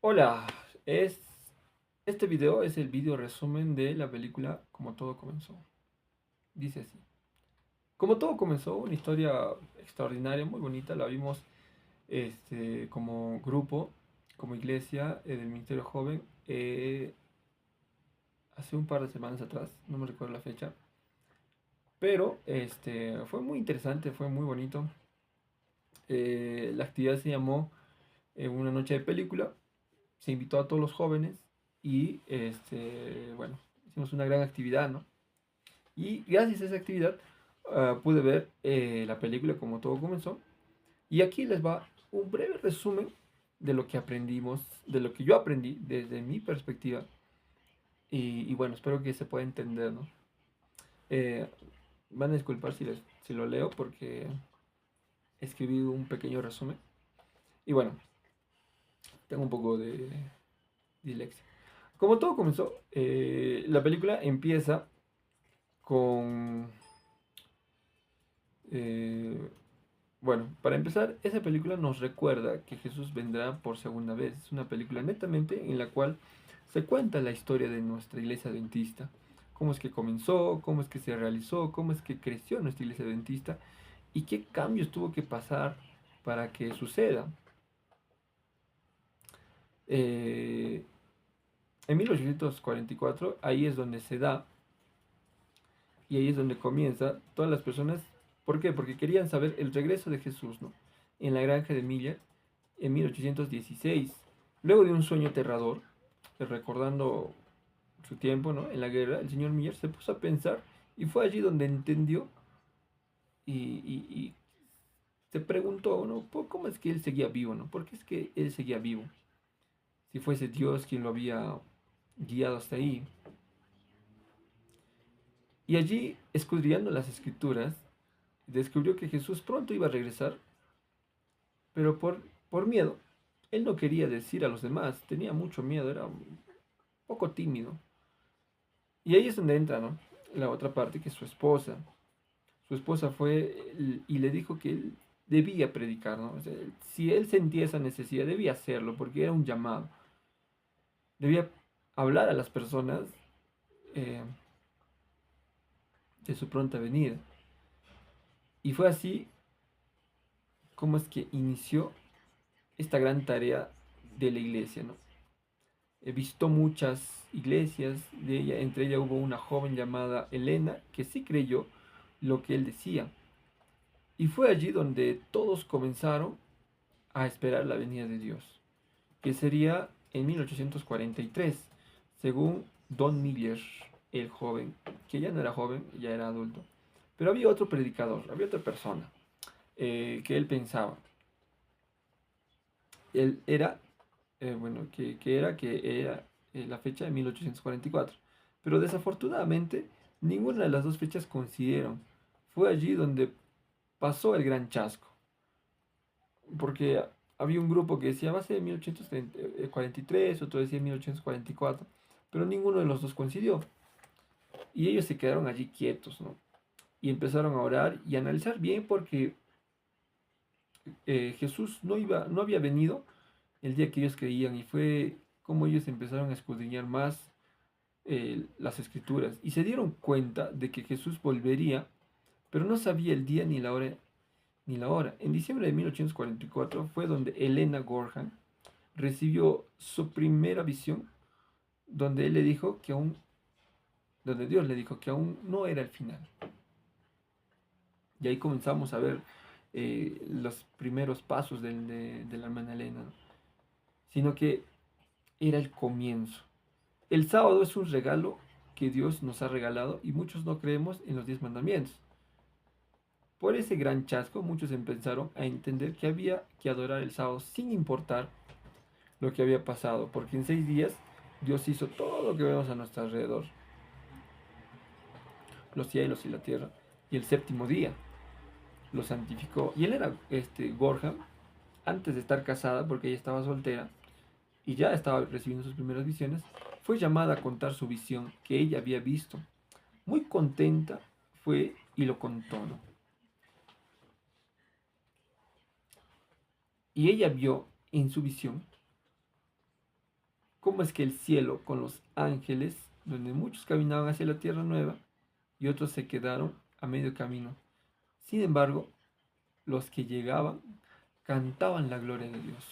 Hola, es, este video es el video resumen de la película Como todo comenzó. Dice así. Como todo comenzó, una historia extraordinaria, muy bonita, la vimos como grupo, como iglesia del Ministerio Joven hace un par de semanas atrás, no me recuerdo la fecha, pero fue muy interesante, fue muy bonito. La actividad se llamó Una noche de película, se invitó a todos los jóvenes y bueno, hicimos una gran actividad, ¿no? Y gracias a esa actividad pude ver la película Como todo comenzó. Y aquí les va un breve resumen de lo que aprendimos, de lo que yo aprendí desde mi perspectiva. Y bueno, espero que se pueda entender, ¿no? Eh, Van a disculpar si lo leo porque escribí un pequeño resumen. Y bueno, tengo un poco de dislexia. Como todo comenzó, la película empieza con eh, bueno, para empezar, esa película nos recuerda que Jesús vendrá por segunda vez. Es una película netamente en la cual se cuenta la historia de nuestra iglesia adventista. Cómo es que comenzó, cómo es que se realizó, cómo es que creció nuestra iglesia adventista y qué cambios tuvo que pasar para que suceda. Eh, en 1844, ahí es donde se da y ahí es donde comienza todas las personas. ¿Por qué? Porque querían saber el regreso de Jesús, ¿no? En la granja de Miller en 1816. Luego de un sueño aterrador, recordando su tiempo, ¿no? En la guerra, el señor Miller se puso a pensar y fue allí donde entendió y se preguntó, ¿no? ¿Cómo es que él seguía vivo, ¿no? ¿Por qué es que él seguía vivo? Si fuese Dios quien lo había guiado hasta ahí. Y allí, escudriñando las escrituras, descubrió que Jesús pronto iba a regresar, pero por miedo. Él no quería decir a los demás, tenía mucho miedo, era un poco tímido. Y ahí es donde entra, ¿no? La otra parte, que es su esposa. Su esposa fue y le dijo que él debía predicar, ¿no? O sea, si él sentía esa necesidad, debía hacerlo, porque era un llamado. Debía hablar a las personas eh, de su pronta venida. Y fue así como es que inició esta gran tarea de la iglesia, ¿no? He visto muchas iglesias de ella, entre ellas hubo una joven llamada Elena que sí creyó lo que él decía. Y fue allí donde todos comenzaron a esperar la venida de Dios, que sería en 1843, según Don Miller, el joven, que ya no era joven, ya era adulto. Pero había otro predicador, había otra persona que él pensaba. Él era, bueno, que era la fecha de 1844. Pero desafortunadamente, ninguna de las dos fechas coincidieron. Fue allí donde pasó el gran chasco. Porque había un grupo que decía va a ser 1843, otro decía 1844, pero ninguno de los dos coincidió. Y ellos se quedaron allí quietos, ¿no? Y empezaron a orar y a analizar bien porque Jesús no había venido el día que ellos creían y fue como ellos empezaron a escudriñar más las escrituras y se dieron cuenta de que Jesús volvería, pero no sabía el día ni la hora. En diciembre de 1844 fue donde Elena Gorham recibió su primera visión donde él le dijo que aún, donde Dios le dijo que aún no era el final. Y ahí comenzamos a ver los primeros pasos de la hermana Elena, ¿no? Sino que era el comienzo. El sábado es un regalo que Dios nos ha regalado y muchos no creemos en los 10 mandamientos. Por ese gran chasco, muchos empezaron a entender que había que adorar el sábado sin importar lo que había pasado, porque en 6 días Dios hizo todo lo que vemos a nuestro alrededor, los cielos y la tierra, y el séptimo día lo santificó. Y él era Gorham, antes de estar casada, porque ella estaba soltera y ya estaba recibiendo sus primeras visiones, fue llamada a contar su visión que ella había visto. Muy contenta fue y lo contó, ¿no? Y ella vio en su visión cómo es que el cielo con los ángeles, donde muchos caminaban hacia la tierra nueva y otros se quedaron a medio camino. Sin embargo, los que llegaban cantaban la gloria de Dios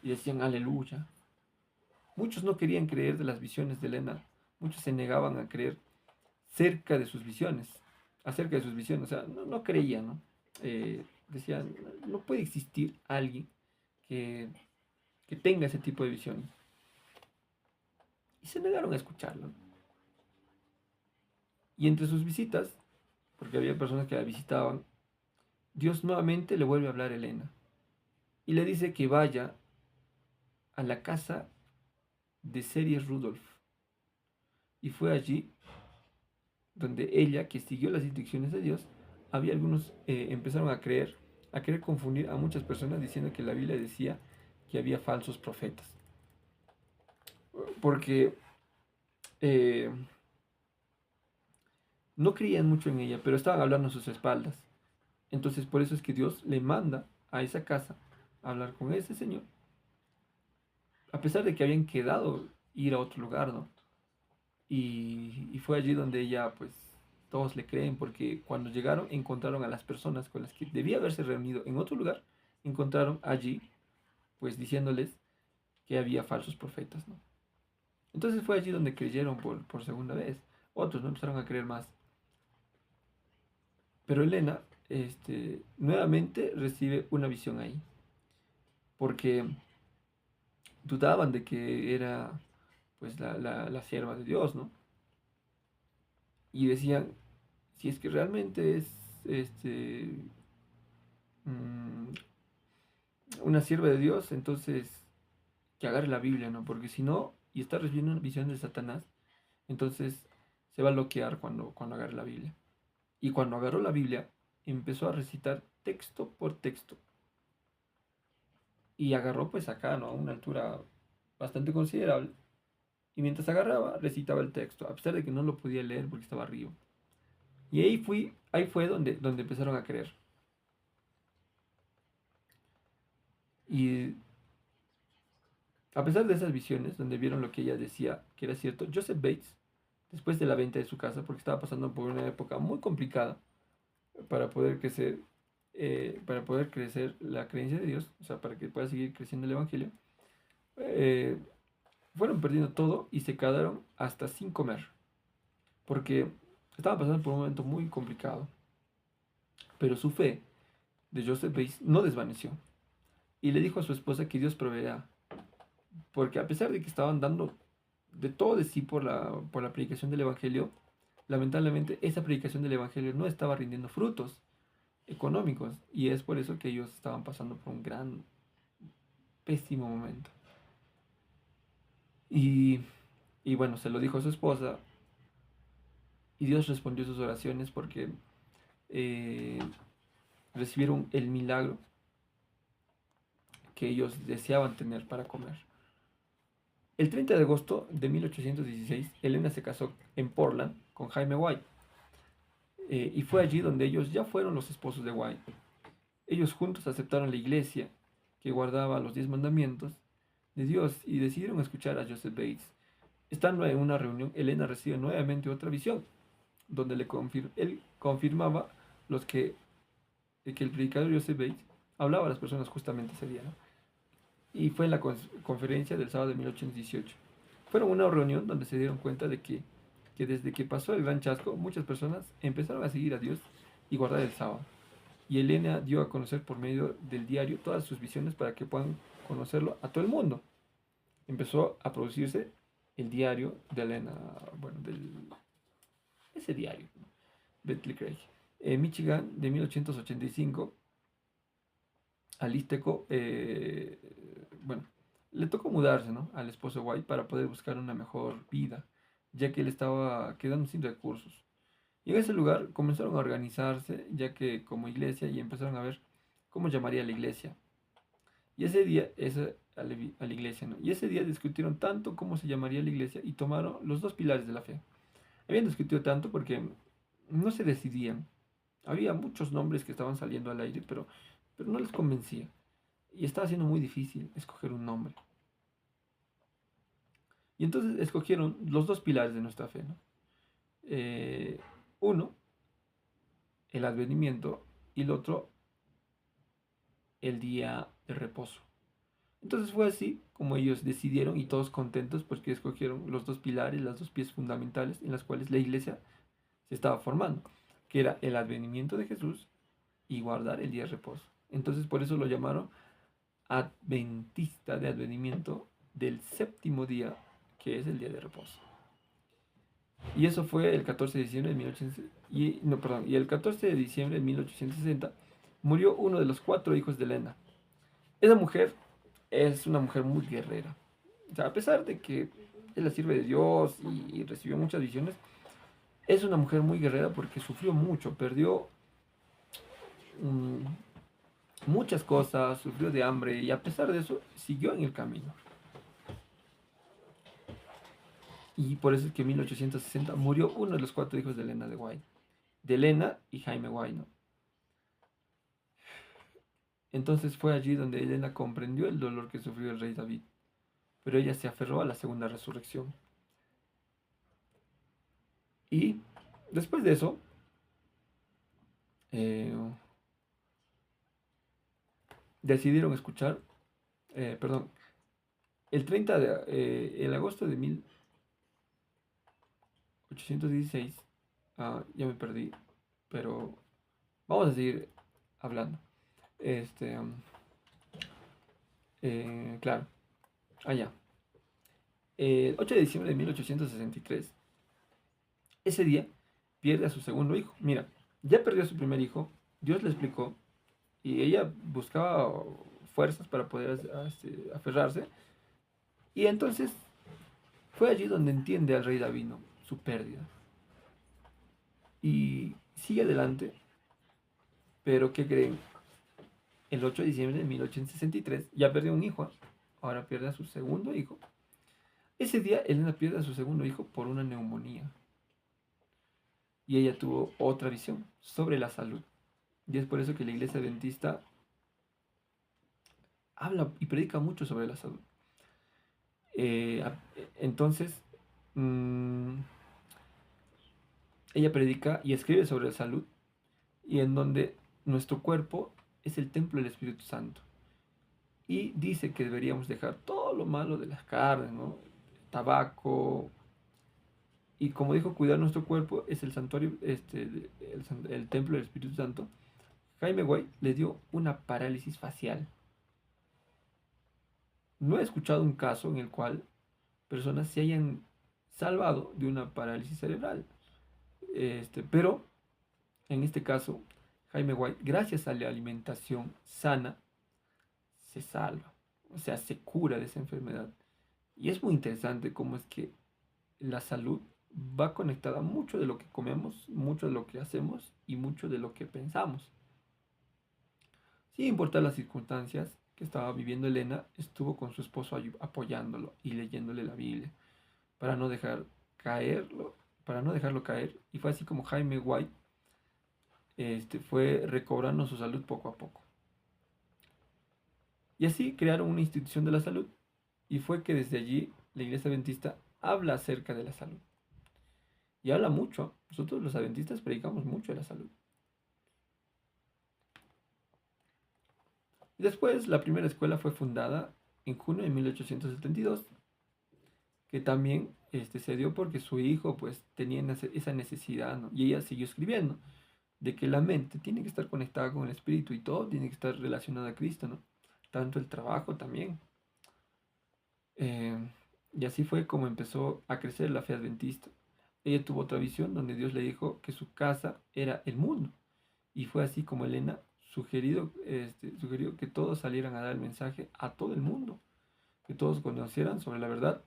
y decían aleluya. Muchos no querían creer de las visiones de Elena, muchos se negaban a creer cerca de sus visiones, acerca de sus visiones, o sea, no creían, ¿no? Decían, no puede existir alguien que, que tenga ese tipo de visiones. Y se negaron a escucharlo. Y entre sus visitas, porque había personas que la visitaban, Dios nuevamente le vuelve a hablar a Elena y le dice que vaya a la casa de Ceres Rudolf. Y fue allí donde ella, que siguió las instrucciones de Dios, había algunos empezaron a querer confundir a muchas personas diciendo que la Biblia decía que había falsos profetas. Porque eh, no creían mucho en ella, pero estaban hablando a sus espaldas. Entonces por eso es que Dios le manda a esa casa a hablar con ese señor, a pesar de que habían quedado ir a otro lugar, ¿no? Y fue allí donde ella, pues, todos le creen, porque cuando llegaron encontraron a las personas con las que debía haberse reunido en otro lugar, encontraron allí, pues, diciéndoles que había falsos profetas, ¿no? Entonces fue allí donde creyeron por segunda vez. Otros no empezaron a creer más. Pero Elena, nuevamente recibe una visión ahí, porque dudaban de que era, pues, la sierva de Dios, ¿no? Y decían, si es que realmente es, este, mm, una sierva de Dios, entonces que agarre la Biblia, ¿no? Porque si no, y está recibiendo una visión de Satanás, entonces se va a bloquear cuando agarre la Biblia. Y cuando agarró la Biblia, empezó a recitar texto por texto. Y agarró pues acá, ¿no? A una altura bastante considerable. Y mientras agarraba, recitaba el texto, a pesar de que no lo podía leer porque estaba arriba. Y ahí fue donde empezaron a creer. Y a pesar de esas visiones, donde vieron lo que ella decía que era cierto, Joseph Bates, después de la venta de su casa, porque estaba pasando por una época muy complicada para poder crecer, para poder crecer la creencia de Dios, o sea, para que pueda seguir creciendo el Evangelio, eh, fueron perdiendo todo y se quedaron hasta sin comer, porque estaban pasando por un momento muy complicado. Pero su fe de Joseph Bates no desvaneció y le dijo a su esposa que Dios proveerá, porque a pesar de que estaban dando de todo de sí por la predicación del Evangelio, lamentablemente esa predicación del Evangelio no estaba rindiendo frutos económicos y es por eso que ellos estaban pasando por un gran, pésimo momento. Y, y bueno, se lo dijo a su esposa y Dios respondió sus oraciones porque eh, recibieron el milagro que ellos deseaban tener para comer. El 30 de agosto de 1816, Elena se casó en Portland con Jaime White. Y fue allí donde ellos ya fueron los esposos de White. Ellos juntos aceptaron la iglesia, que guardaba los 10 mandamientos de Dios, y decidieron escuchar a Joseph Bates. Estando en una reunión, Elena recibe nuevamente otra visión, donde él confirmaba que el predicador Joseph Bates hablaba a las personas justamente ese día, ¿no? Y fue en la conferencia del sábado de 1818. Fueron una reunión donde se dieron cuenta de que desde que pasó el gran chasco, muchas personas empezaron a seguir a Dios y guardar el sábado. Y Elena dio a conocer por medio del diario todas sus visiones para que puedan conocerlo a todo el mundo. Empezó a producirse el diario de Elena, bueno, ese diario, ¿no? Bentley Craig. En Michigan, de 1885, Alisteco, bueno, le tocó mudarse, ¿no? Al esposo White para poder buscar una mejor vida, ya que él estaba quedando sin recursos. Y en ese lugar comenzaron a organizarse, ya que como iglesia, y empezaron a ver cómo llamaría a la iglesia. Y ese día, a la iglesia, ¿no? Y ese día discutieron tanto cómo se llamaría la iglesia y tomaron los dos pilares de la fe. Habían discutido tanto porque no se decidían. Había muchos nombres que estaban saliendo al aire, pero no les convencía. Y estaba siendo muy difícil escoger un nombre. Y entonces escogieron los dos pilares de nuestra fe, ¿no? Eh, uno, el advenimiento, y el otro, el día de reposo. Entonces fue así como ellos decidieron y todos contentos porque escogieron los dos pilares, las dos piezas fundamentales en las cuales la iglesia se estaba formando, que era el advenimiento de Jesús y guardar el día de reposo. Entonces por eso lo llamaron adventista de advenimiento del séptimo día, que es el día de reposo. Y eso fue el 14 de diciembre de 1860. Y el 14 de diciembre de 1860 murió uno de los 4 hijos de Elena. Esa mujer es una mujer muy guerrera. O sea, a pesar de que ella sirve de Dios y recibió muchas visiones, es una mujer muy guerrera porque sufrió mucho, perdió mm, muchas cosas, sufrió de hambre y a pesar de eso siguió en el camino. Y por eso es que en 1860 murió uno de los 4 hijos de Elena de White, de Elena y Jaime White, ¿no? Entonces fue allí donde Elena comprendió el dolor que sufrió el rey David, pero ella se aferró a la segunda resurrección. Y después de eso, eh, decidieron escuchar, perdón, el agosto de 1816, ya me perdí, pero vamos a seguir hablando. Este, claro, allá. El 8 de diciembre de 1863, ese día pierde a su segundo hijo. Mira, ya perdió a su primer hijo, Dios le explicó y ella buscaba fuerzas para poder aferrarse. Y entonces fue allí donde entiende al rey David, ¿no?, su pérdida. Y sigue adelante, pero ¿qué creen? El 8 de diciembre de 1863 ya perdió un hijo, ahora pierde a su segundo hijo. Ese día Elena pierde a su segundo hijo por una neumonía. Y ella tuvo otra visión sobre la salud. Y es por eso que la iglesia adventista habla y predica mucho sobre la salud. Eh, entonces, mmm, ella predica y escribe sobre la salud y en donde nuestro cuerpo es el templo del Espíritu Santo. Y dice que deberíamos dejar todo lo malo de las carnes, ¿no? Tabaco. Y como dijo, cuidar nuestro cuerpo es el santuario, el templo del Espíritu Santo. Jaime White le dio una parálisis facial. No he escuchado un caso en el cual personas se hayan salvado de una parálisis cerebral. Pero en este caso, Jaime White, gracias a la alimentación sana, se salva. O sea, se cura de esa enfermedad. Y es muy interesante cómo es que la salud va conectada a mucho de lo que comemos, mucho de lo que hacemos y mucho de lo que pensamos. Sin importar las circunstancias que estaba viviendo Elena, estuvo con su esposo apoyándolo y leyéndole la Biblia para no dejar caerlo, para no dejarlo caer. Y fue así como Jaime White fue recobrando su salud poco a poco. Y así crearon una institución de la salud. Y fue que desde allí la iglesia adventista habla acerca de la salud. Y habla mucho. Nosotros los adventistas predicamos mucho de la salud. Y después la primera escuela fue fundada en junio de 1872, que también se dio porque su hijo pues tenía esa necesidad, ¿no? Y ella siguió escribiendo de que la mente tiene que estar conectada con el espíritu y todo tiene que estar relacionado a Cristo, ¿no? Tanto el trabajo también. Eh, y así fue como empezó a crecer la fe adventista. Ella tuvo otra visión donde Dios le dijo que su casa era el mundo. Y fue así como Elena sugirió que todos salieran a dar el mensaje a todo el mundo, que todos conocieran sobre la verdad.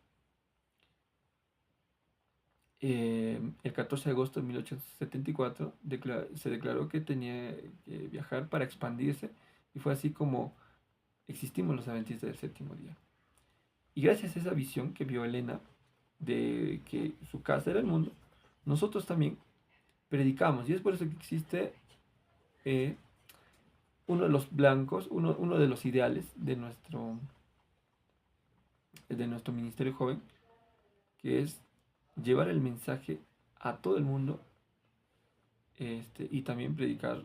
El 14 de agosto de 1874 se declaró que tenía que viajar para expandirse y fue así como existimos los adventistas del séptimo día. Y gracias a esa visión que vio Elena de que su casa era el mundo, nosotros también predicamos. Y es por eso que existe uno de los blancos, uno de los ideales de nuestro ministerio joven, que es llevar el mensaje a todo el mundo, y también predicar,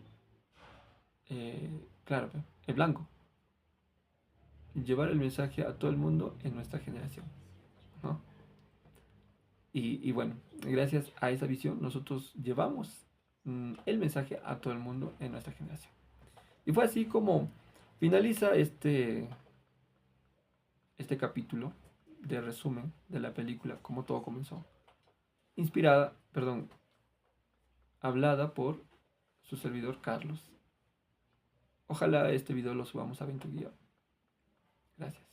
claro, el blanco, llevar el mensaje a todo el mundo en nuestra generación, ¿no? Y bueno, gracias a esa visión nosotros llevamos el mensaje a todo el mundo en nuestra generación. Y fue así como finaliza este capítulo de resumen de la película, como todo comenzó. Inspirada, perdón, hablada por su servidor Carlos. Ojalá este video lo subamos a 20 días. Gracias.